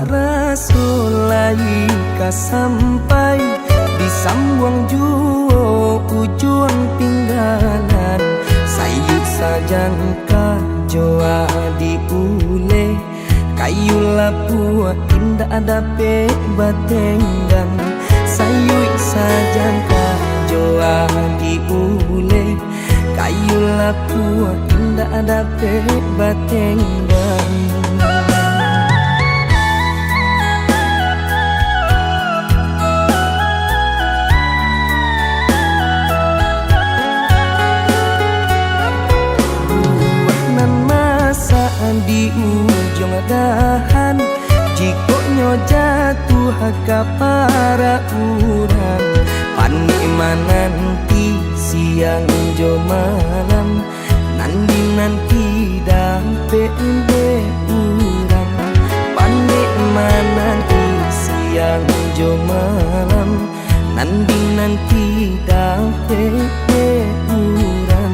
rasul lai ka sampai disambuang juo ujung pinggalan sayu sajangka joa diule kayu lapua indah ada pe batenggang sayu sajangka joa diule kayu lapua indah ada pe batenggang. Di ujung dahan jikonya jatuh ke para urang panima nanti siang jo malam nanti dampe urang panima nanti siang jo malam nanti dampe urang.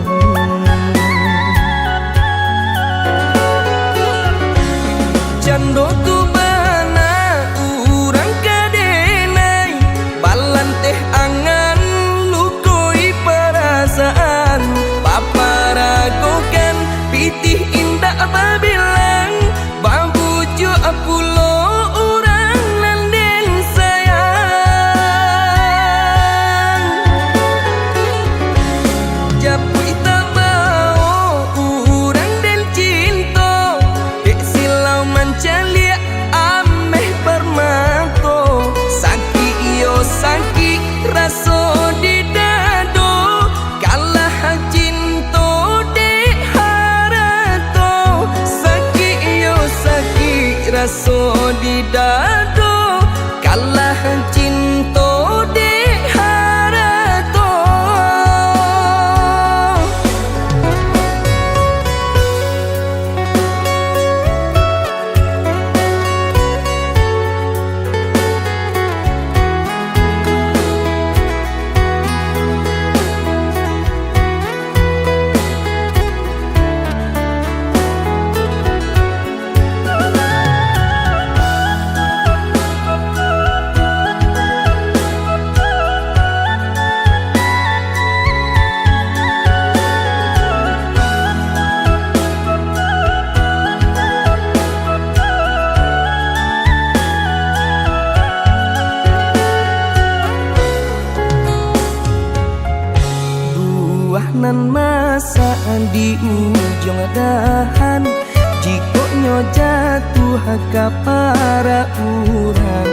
Jando tu bana urang kadenai balan teh angan lukoi perasaan paparagokan pitih indah babilang babuju apulo urang nanden sayang japui tabao urang den cinta dek silau mancalia ameh permanto sakit iyo sakit raso di dado kalah cinta dek harato sakit iyo sakit raso di dado kalah cinta dek harato. Nan masa di ujung dahan jikonya jatuh ke para urang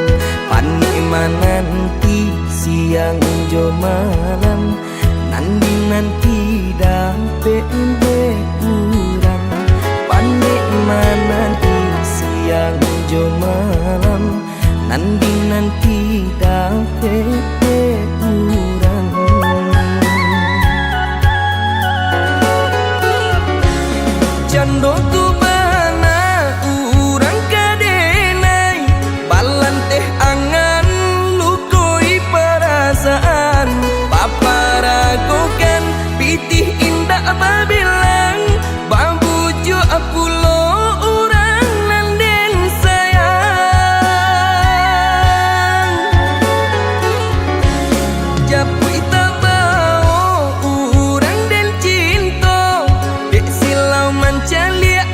panima nanti siang jo malam nanti dampe urang panima nanti siang jo malam nanti dampe urang. Jando tu bana urang kadenai balan teh angan lukoi perasaan paparagokan pitih indah babilang babuju apulo urang nanden sayang japui tabao urang den cinta dek silau mancalia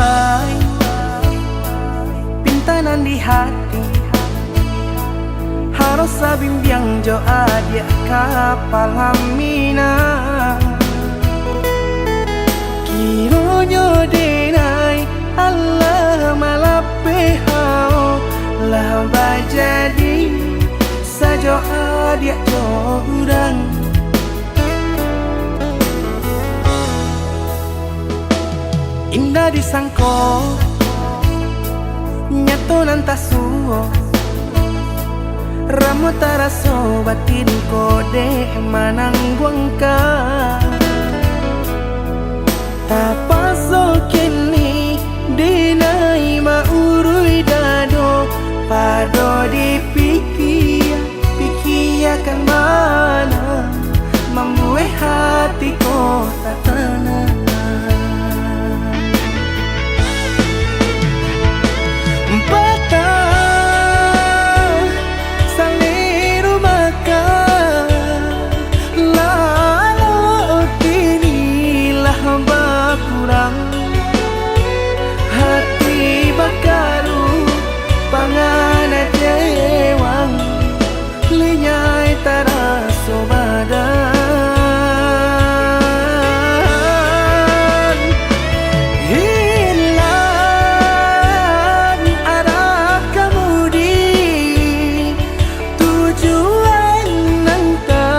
pai pintanan di hati harus sabimbiang jo adia kapalamina kiro nyo denai Allah malape hao lah bajadi sajo adia jo urang indah disangko nyato nantasuo ramu taraso batin kode manangguangka tapaso kini dinai maurui dado pado pikiakan mana membuat hatiku tak tenang hati bakaru pangana jewang lenyai taraso badan hilang arah kemudi tujuan nangka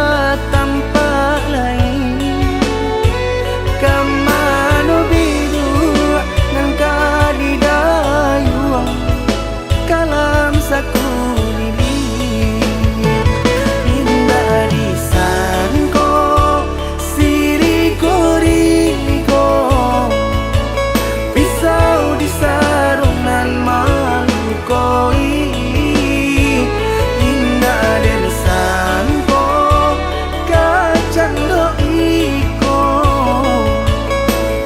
tampak lain kamano biru nangka di dayuang kalam sakunili indah disangko siriko pisau di sarungan malukoi indah disangko kacang doiko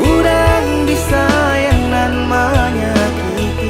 urang disayangan menyakiti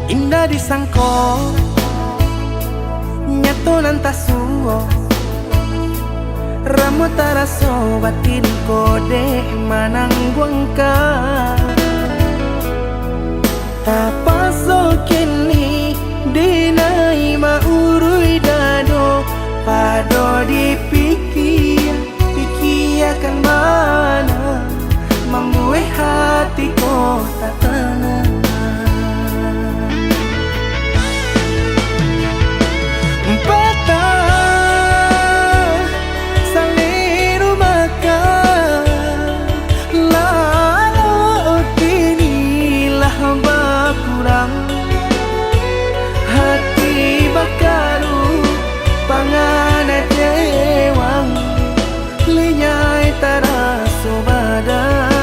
indah disangko nyato nantasuo ramu taraso batin kode manangguangka tapaso kini dinai maurui dado pado pikiakan mana membuat hatiku tak tenang hati bakaru pangana jewang lenyai taraso badan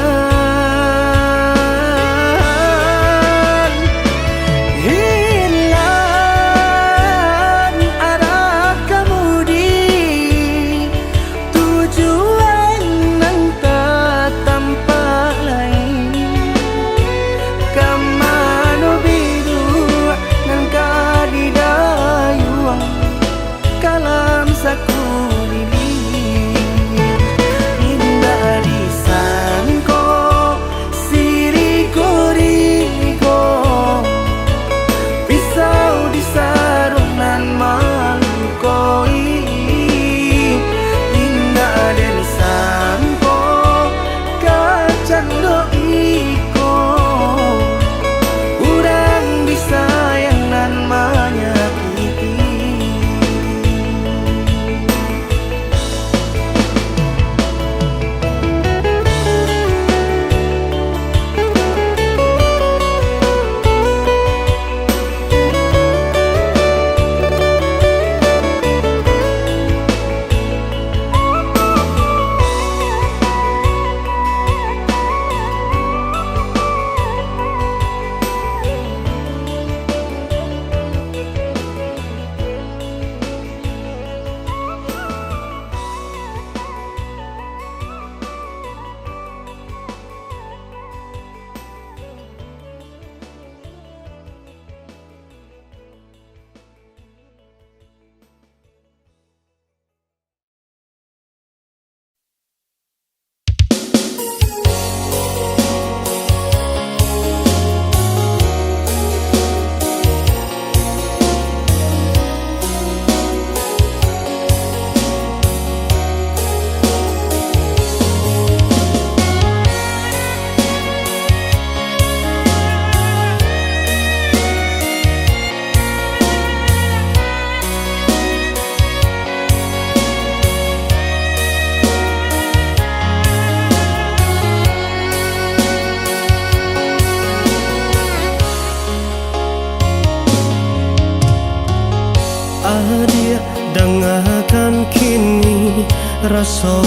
rasa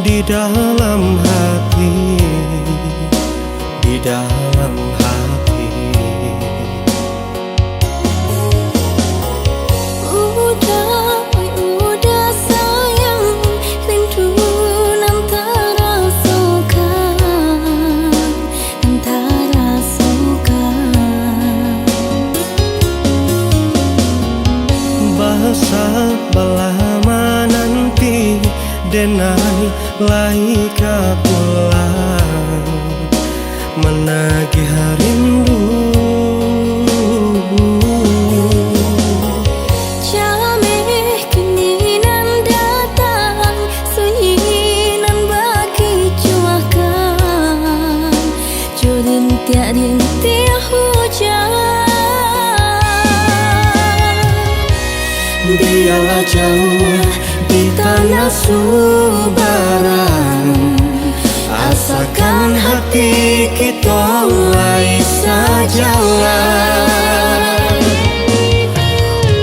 di dalam hati, di dalam hati. Udah sayang, rindu nan terasukan, nan terasukan. Bahasa belama nanti denai laika pulang menagih rindu. Jameh kini nan datang, sunyi nan bagi cuakan, jurin rintik hujan. Biarlah jauh di tanah Subaran, asalkan hati kita lai sajalah.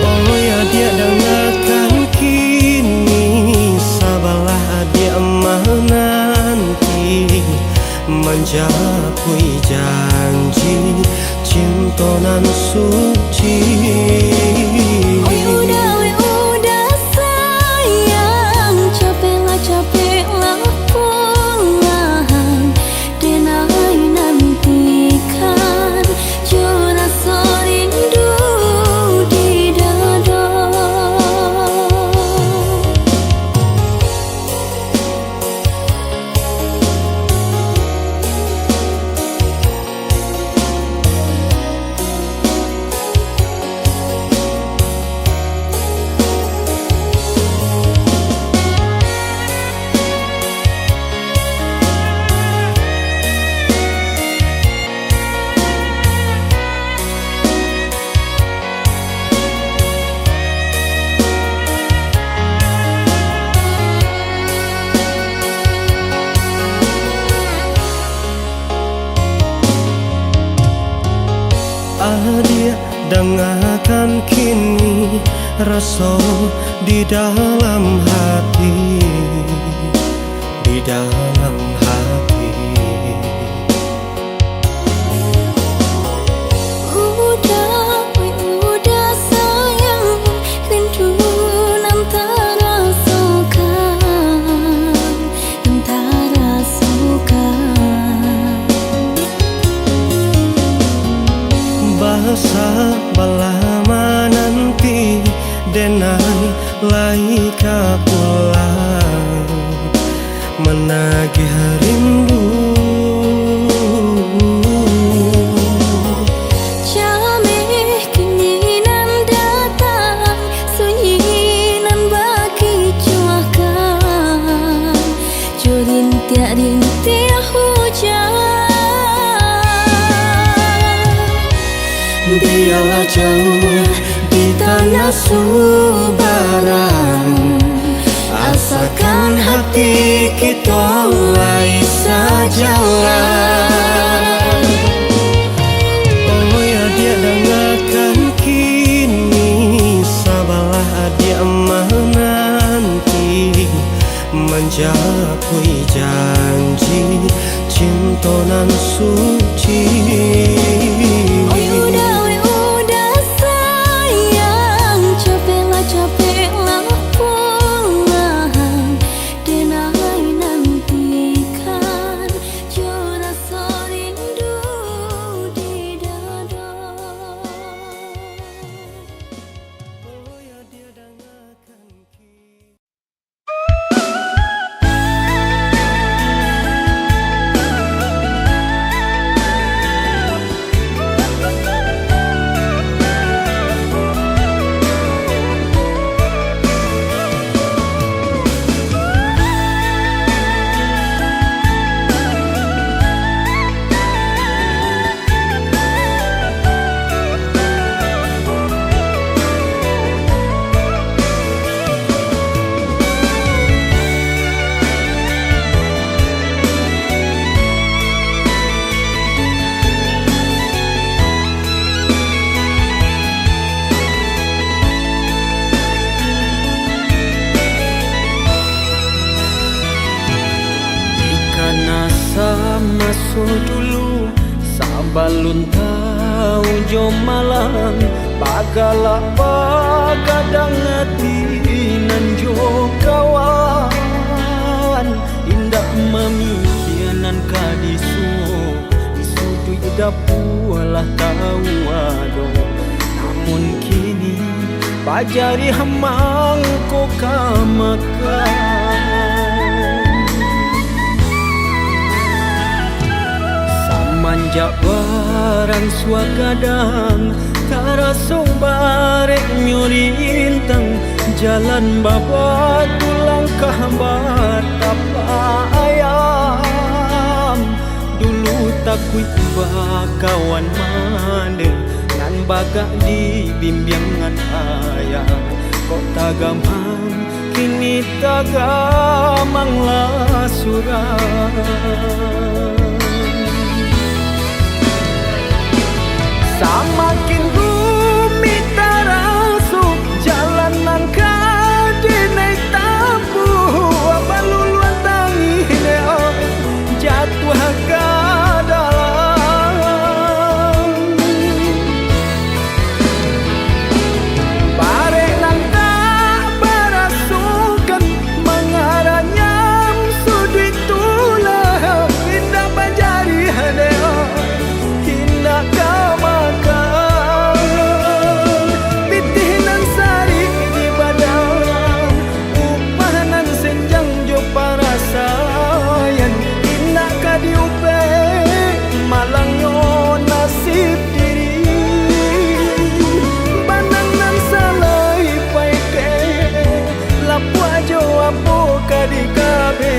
Oh ya dia dengarkan kini, sabarlah dia menanti, menjapui janji cinta nan suci. Udah sayang, capeklah pulang, denai nantikan jua rasa rindu di dada. Dia dengarkan kini, rasa di dalam hati, di dalam hati. Udah sayang, rindu nan terasukan, nan terasukan. Bahasa belama nanti denai laika pulang menagih rindu. Jameh kini nan datang, sunyi nan bagi cuakan, jurin rintik hujan. Biarlah jauh di tanah Subaran, asalkan hati kita lai sajalah. Oh ya dia dengarkan kini, sabarlah dia menanti, menjapui janji cinta nan suci. Udah sayang, capeklah pulang, denai nantikan jua rasa rindu di dada. Oh ya dia dengarkan kini. masa dulu sabalun tahu jom malang bagala pagadang hati nan jo kawan indak mamikianan kadisu isudu dapulah tahu ado namun kini bajari hamang ko kamakan manjak barang suagadang taraso barek nyurintang jalan baba tulang kahbar tapa ayam dulu takui kawan mande nan bagak di bimbingan ayah kok tagamang kini tagamang lah surah samakin rumit tarasu jalanan kadinai tapu abaluluan tangi neo jatuh ke dalam bare nang tak berasukan mengaranya sudut tulah indah bajari neo indah kama di kabe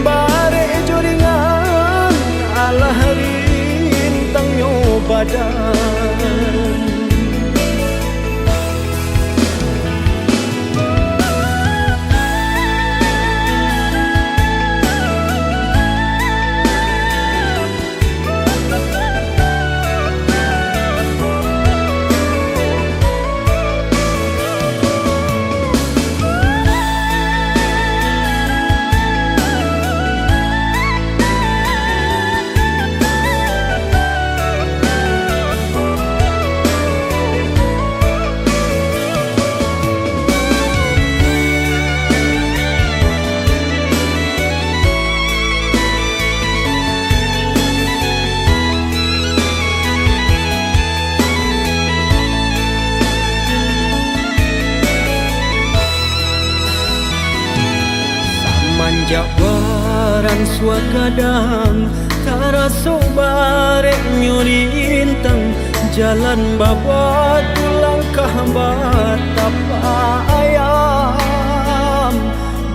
bare joringan ala rintang nyo badan manjak barang suagadang taraso barek nyurintang jalan baba tulang kahbar tapa ayam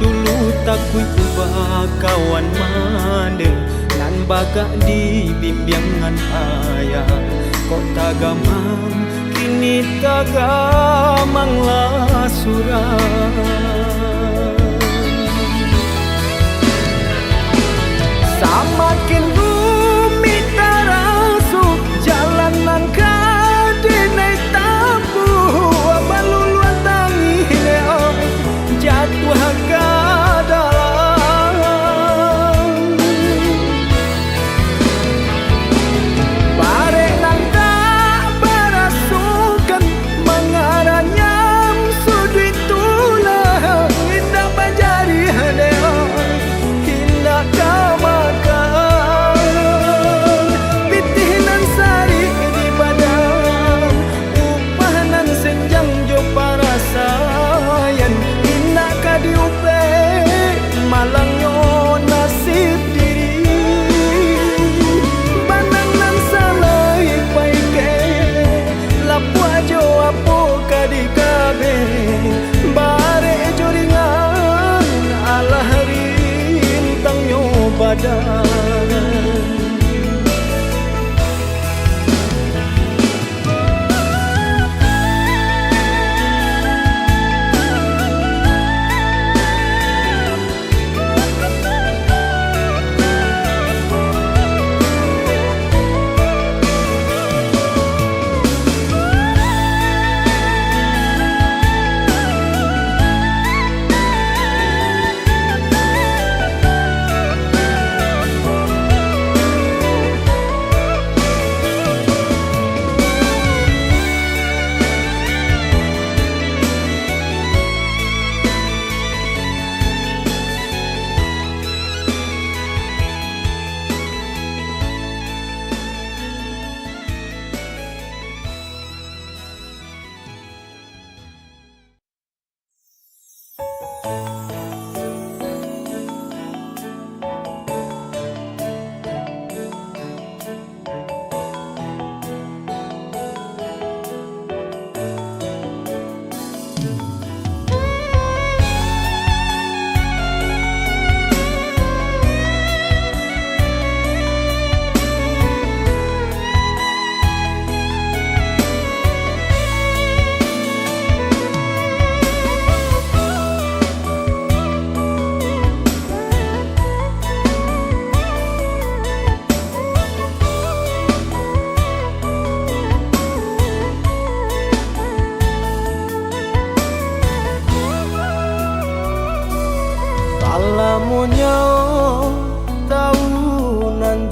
dulu takui kawan mande nan bagak di bimbingan ayah kok tagamang kini tagamang lah surah samakin rumit tarasu jalanan kadinai tapu abaluluan tangi neo jatuh ke dalam bare nang tak berasukan mengaranya sudut tulah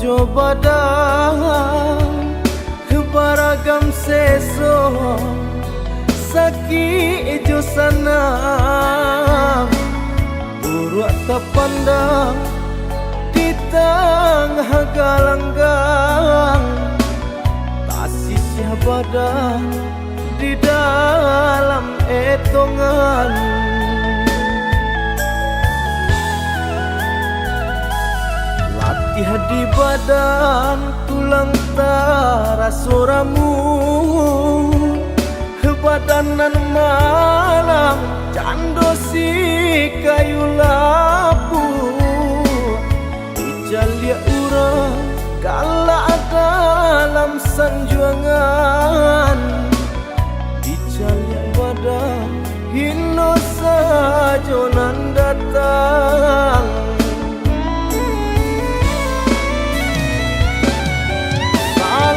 coba dah baragam seso sakit jo sana urut tapandang di tengah galanggang tasih badan di dalam etongan latih di badan tulang tarasoramu badanan malang candosi kayu lapu ijalia urang galak dalam sanjuangan ijalia badan hino sajonan datang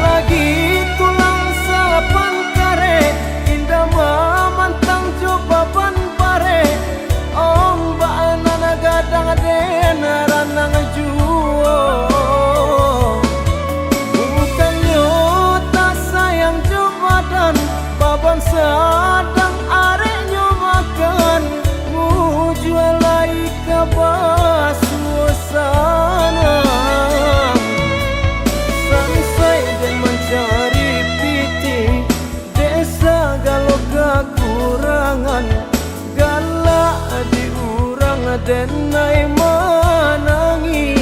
lagi tulang sapan karet indah mamantang coba ban pare ombak nana gadang dena ranang juo bukannya tak sayang coba dan baban sadang areknya makan jual lagi kabar suasana mencari piti desa galau kekurangan galak diurang denai menangi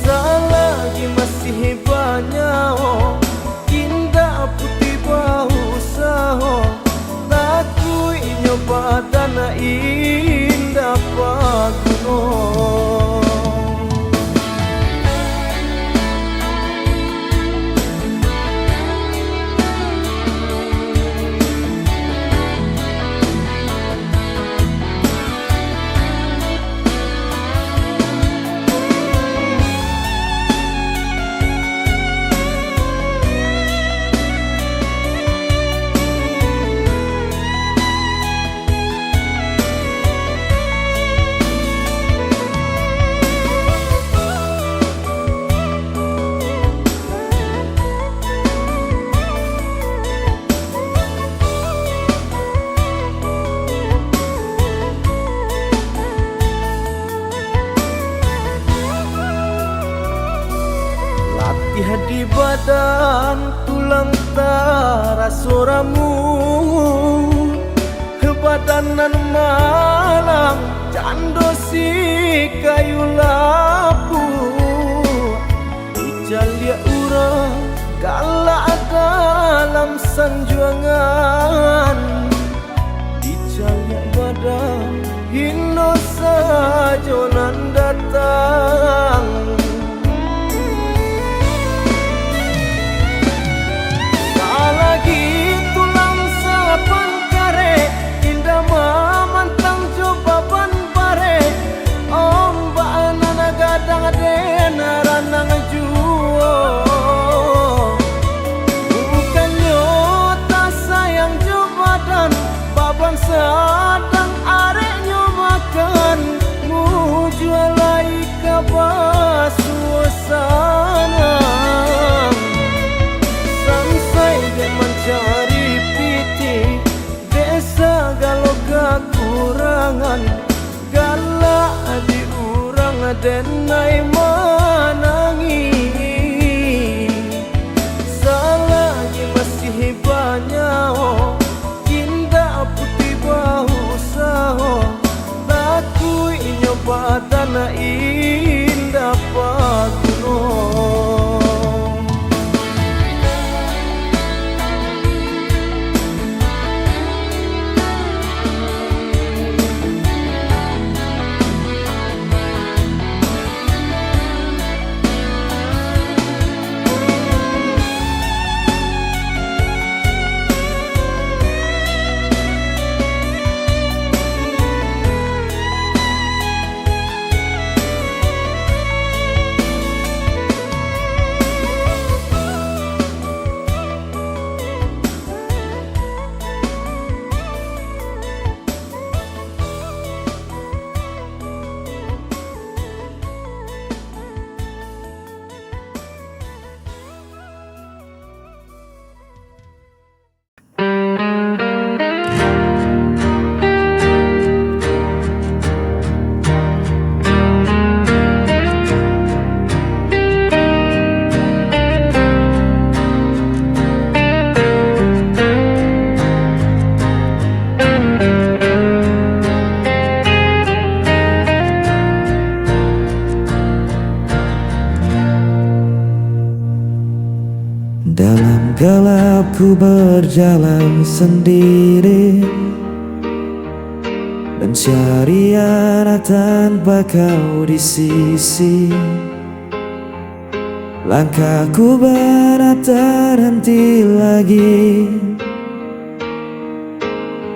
selagi masih banyak indah putih bau saho takui nyoba dana indah paguno di badan tulang tarasoramu badanan malang candosi kayu lapu ijalia urang galak dalam sanjuangan ijalia badan hino sajonan datang lagi tulang sapan karet indah mamantang coba ban pare ombak nana gadang dena ranang juo bukannya tak sayang coba dan baban sadang areknya makan jual lagi kabar suasana mencari piti desa galau kekurangan galak diurang denai menangi selagi masih banyak indah putih bau saho takui nyoba dana indah paguno gelap ku berjalan sendiri, mencari arah tanpa kau di sisi. Langkahku berat terhenti lagi,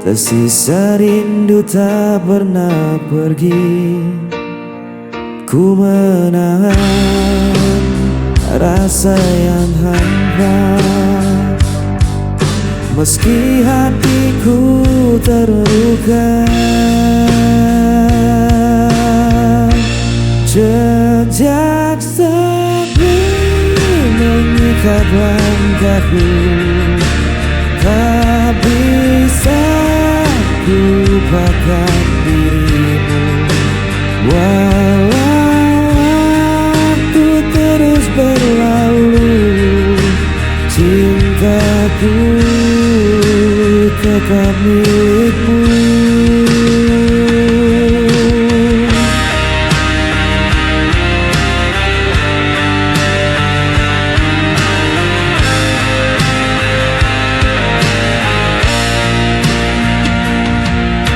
tersisa rindu tak pernah pergi. Ku menahan rasa yang hampa, meski hatiku terluka. Jejak sepi mengikat langkahku, tak bisa ku lupakan dirimu. Walau waktu terus berlalu, cintaku tetap milikmu.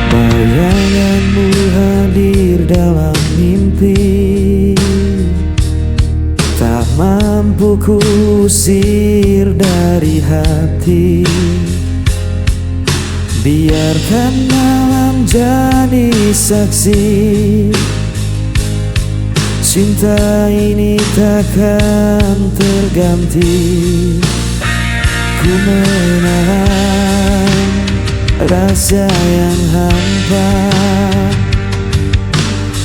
Bayanganmu hadir dalam mimpi, tak mampu ku usir dari hati. Biarkan malam jadi saksi, cinta ini takkan terganti. Ku menahan rasa yang hampa,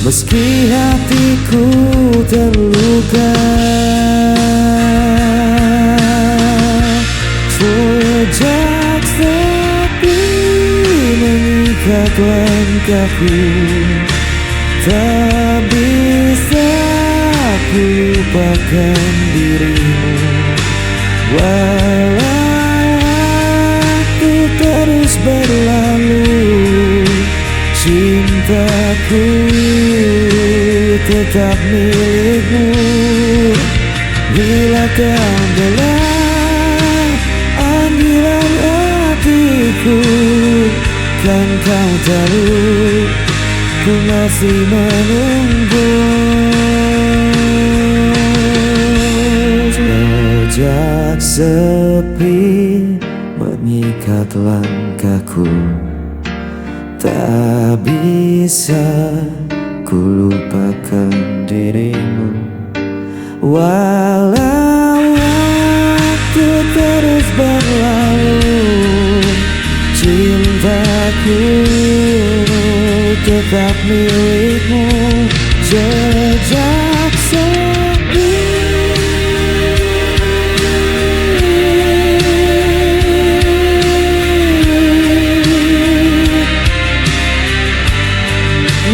meski hatiku terluka. Jejak sepi mengikat langkahku, tak bisa ku lupakan dirimu. Walau waktu terus berlalu, cintaku tetap milikmu. Bila kau dengar panggilan hatiku, kan kau tahu ku masih menunggu. Jejak sepi mengikat langkahku, tak bisa ku lupakan dirimu. Walau waktu terus berlalu, cintaku tetap milikmu. Jejak sepi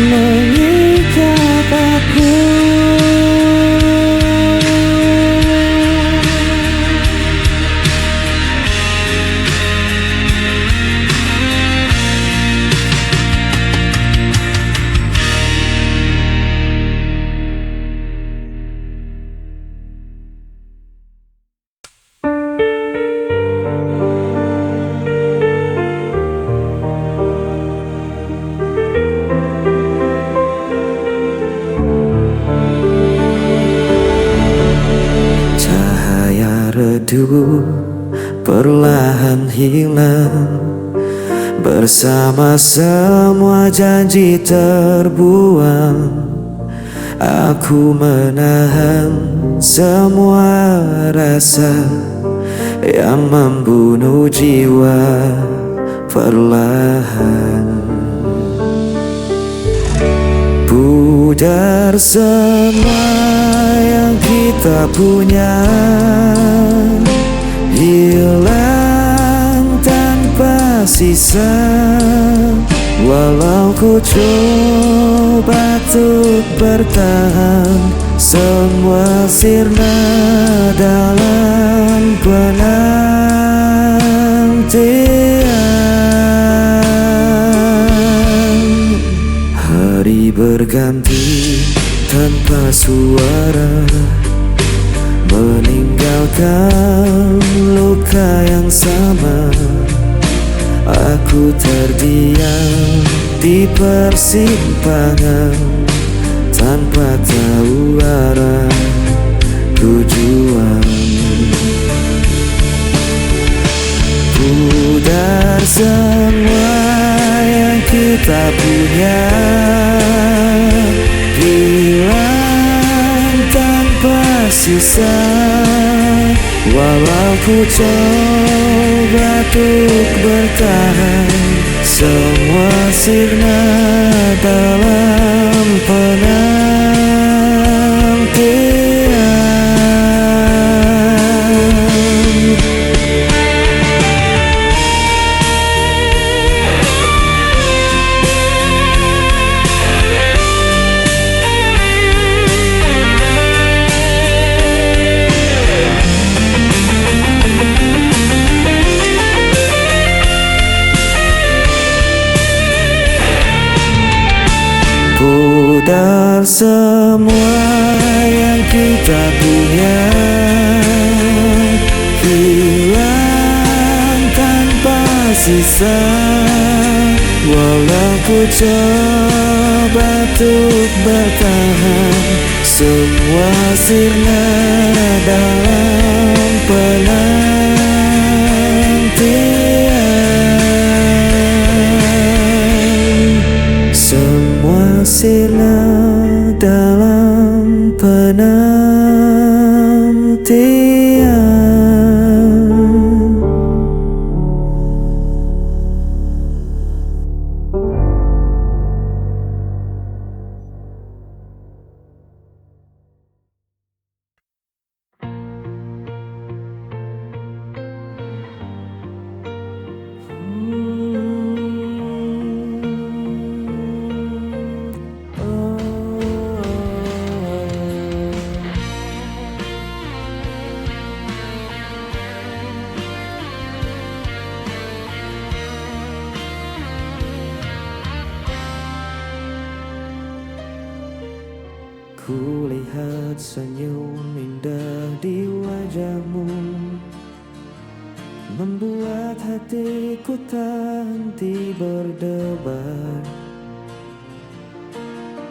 mengikat aku. Redup perlahan hilang, bersama semua janji terbuang. Aku menahan semua rasa yang membunuh jiwa perlahan. Pudar semua yang kita punya, hilang tanpa sisa. Walau ku coba untuk bertahan, semua sirna dalam penantian. Hari berganti tanpa suara, meninggal tinggalkan luka yang sama. Aku terdiam di persimpangan tanpa tahu arah tujuan. Pudar semua yang kita punya, hilang tanpa sisa. Walau ku coba untuk bertahan, semua sirna dalam penantian. Pudar semua yang kita punya, hilang tanpa sisa. Walau ku coba untuk bertahan, semua sirna dalam penantian. Semua sirna dalam penantian. Kulihat senyum indah di wajahmu, membuat hatiku tak henti berdebar.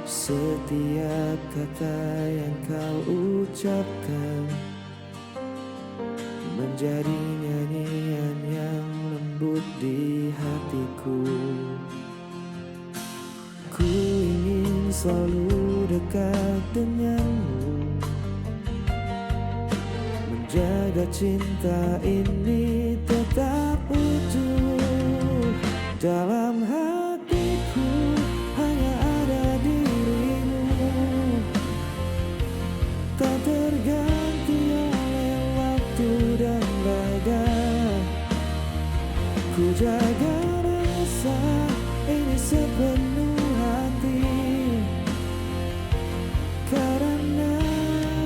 Setiap kata yang kau ucapkan menjadi nyanyian yang lembut di hatiku. Ku ingin selalu dekat denganmu, menjaga cinta ini tetap utuh. Dalam hatiku hanya ada dirimu, tak terganti oleh waktu dan badai. Ku jaga rasa ini sepenuh hati, karena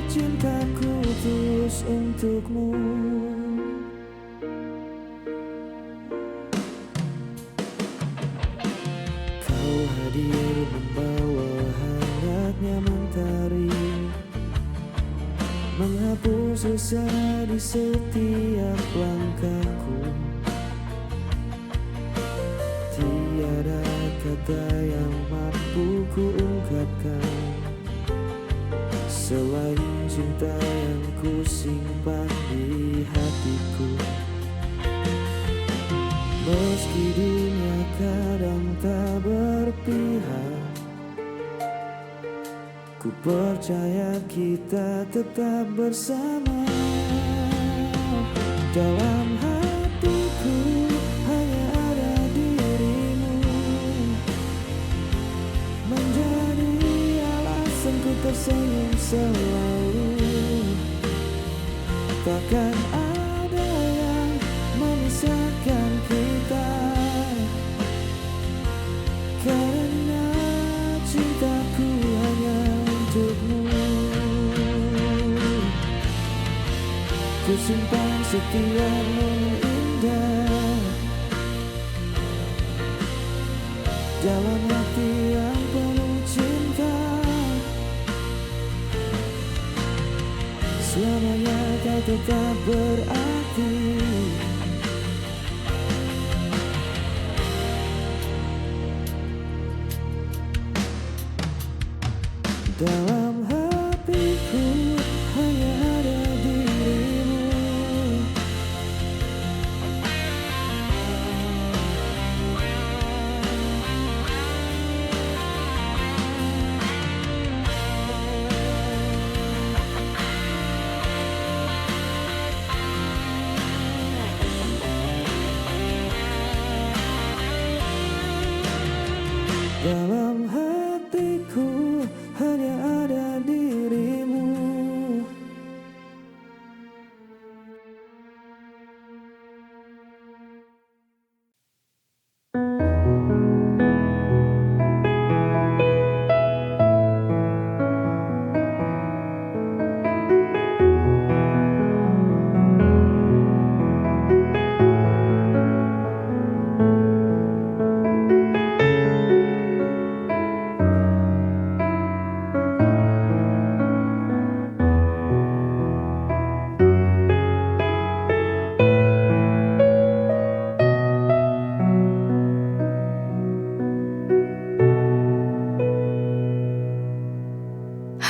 cintaku tulus untukmu. Kau hadir membawa hangatnya mentari, menghapus rasa di setiap langkahku. Tiada kata yang mampu ku ungkapkan selain cinta yang ku simpan di hatiku. Meski dunia kadang tak berpihak, ku percaya kita tetap bersama. Dalam hatiku hanya ada dirimu, menjadi alasanku tersenyum selalu. Takkan ada yang memisahkan kita, karena cintaku hanya untukmu. Ku simpan setiap momen indah dalam hati yang penuh cinta. selamanya kau tetap berarti. Dalam hatiku hanya ada dirimu. Dalam hatiku hanya ada dirimu.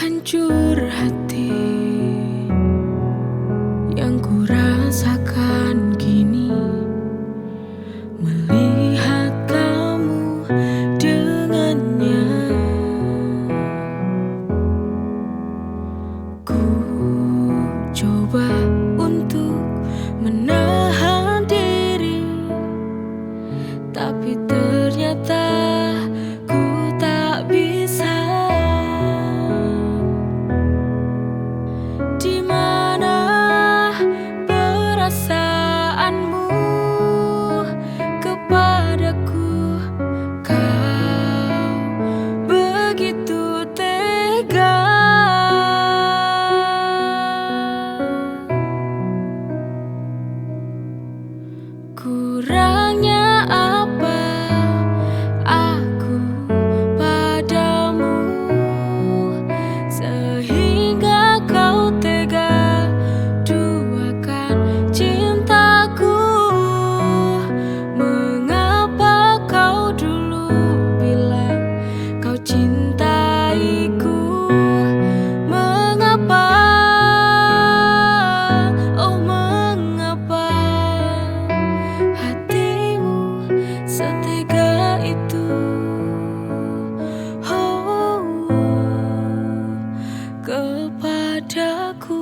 Hancur hati yang ku rasakan kini, melihat kamu dengannya. Ku coba untuk menahan diri, tapi ternyata ku tak bisa. Di mana perasaanmu kepadaku? Kau begitu tega. Kurangnya apa aku padamu sehingga kau tega duakan cintaku? Mengapa kau dulu bilang kau cintaiku? Mengapa, oh mengapa hatimu setega itu? Oh, kepadaku.